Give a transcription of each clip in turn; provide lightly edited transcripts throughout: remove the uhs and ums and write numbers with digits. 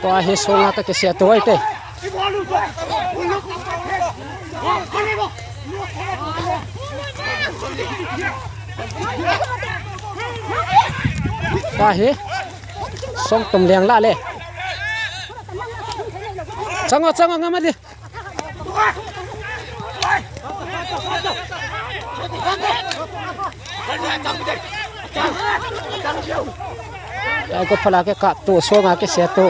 to hi songa ka ke se toy te ta hi song tum leng la le chango ngama di ai ko phala ke ka to songa ke se to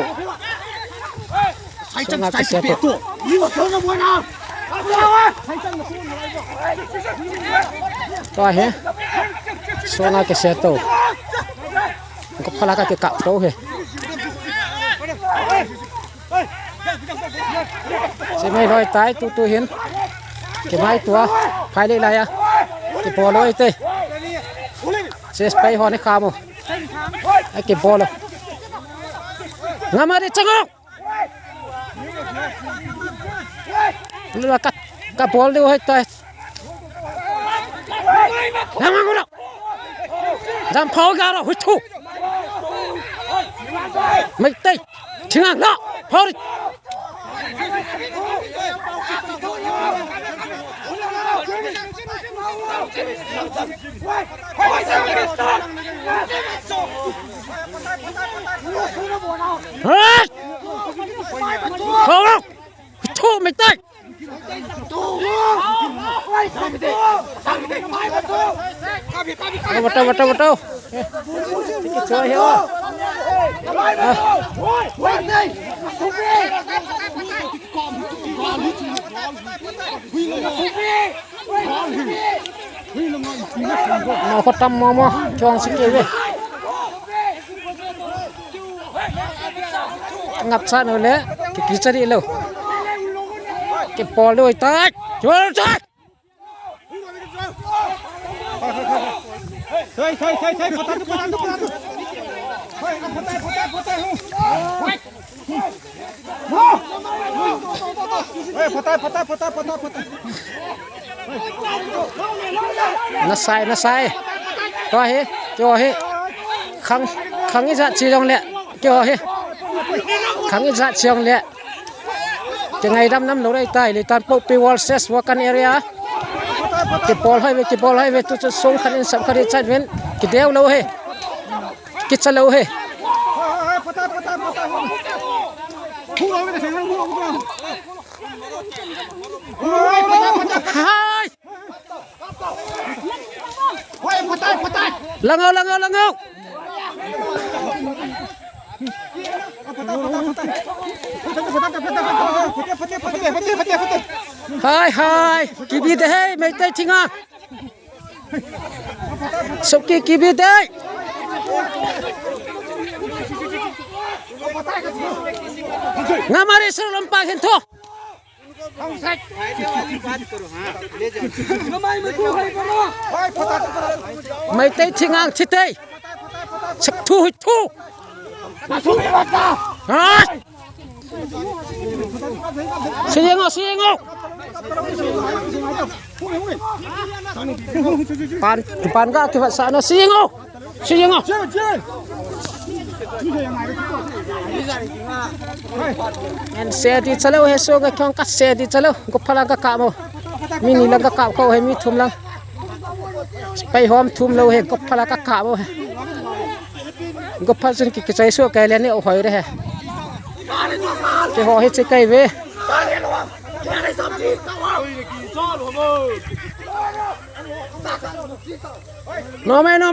songa ke se to to he songa ke se to ko phala ka ke ka to he se mai loi tai tu hin ke mai tua phai le la ya ke polo ite se spai ho ne khamo ai ke polo ngamari chango lu ka pol de ho tai ngamangula jam phau ga ro hu thu mai tai chingang la phau Không thu mày tay Betul Chơi hiểu nó có trăm mò cho xin kêu về ngập sát nữa lẽ cái kí đi lâu cái bò đôi tay chúa chạy nó sai to hết cho hết khăng cái dạ chi trong lẹ cho hết khăng cái dạ chi trong lẹ cái ngày năm lâu đây tay lấy tan pop wall ses wakan area cái ball hay về tôi xuống khăn sắm khăn chạy ven cái đeo lâu hết cái chân lâu hết lăng ngâu hai kibi deh mấy tay chinga sokki kibi deh ngamari ser lompat hento mấy tay chinga chitay sắc thu Siyengo pan ka kibat sana siyengo en se di chalo he so ga kyong ka se di chalo ko phala ka mo mini lang ka ko he mi thum lang pai hom thum lo he ko phala ka mo he ko phal sin ki chai so ka le ne o hoi re he ke ho he che kai ve no mai no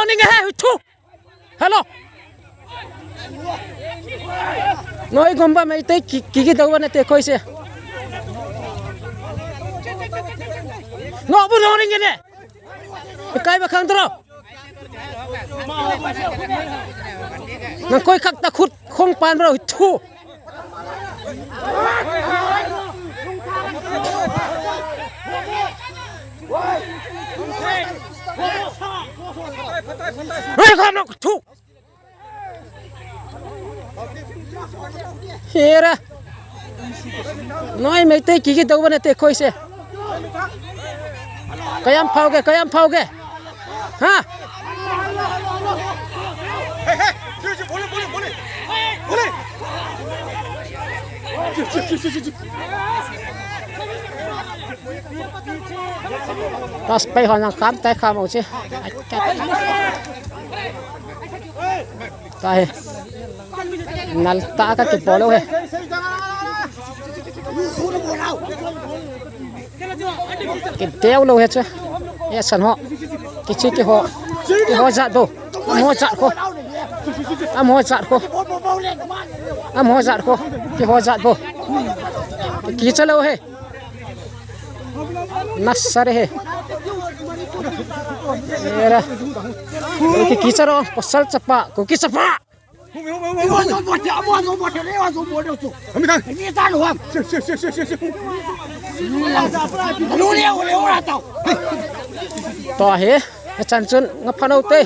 ninga he thu hello nói gomba mấy tay kiki đâu vậy thế coi xem nó buồn nói nghe cái mà khang đâu nó coi khắc ta khut không pan rồi thu ơi con nó thu Hera nói mấy tay kiki đâu bên tay khôi xe cái em phao kìa ha pas bay họ đang khám tay khám chứ tay nal ta cái ball đâu hết cái đeo lâu hết chứ e sẵn họ cái chiếc cái họ dạn đồ họ dạn cô họ dạn cô cái họ dạn cô cái kí cho lâu hết nasare hết cái kí cho đó pasal cepat cô kí cepat to he chan chun ngap phanau te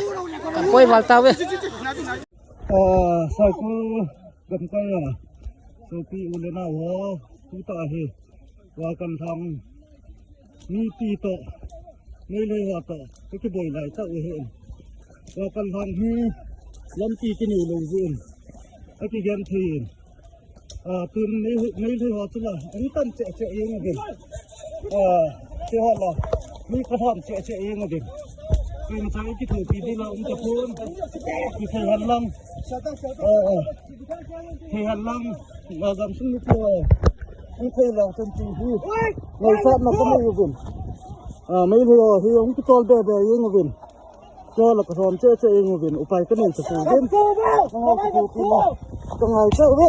kan koi wal ta we sai ku gam kai so pi ulena wo tu ta he wa kan thang ni ti to nei le wa to cái bồi lại ta u he wa kan thang hi lam ti ki ni lo zun cái gen thi tin nei le wa tu la an tan che yeng gen che ho la ni ka thon che yeng gen tin sai cái thủ ti đi la ta phun cái thầy hàn lăng thầy hàn lăng là giảm sinh lực rồi anh thầy là chân chỉ huy ngày sát nó có mấy người vườn mấy người thì ông cứ cho bè yên người vườn cho là cái thòn chơi người vườn upay cái này sẽ phụ đến trong ngày chơi với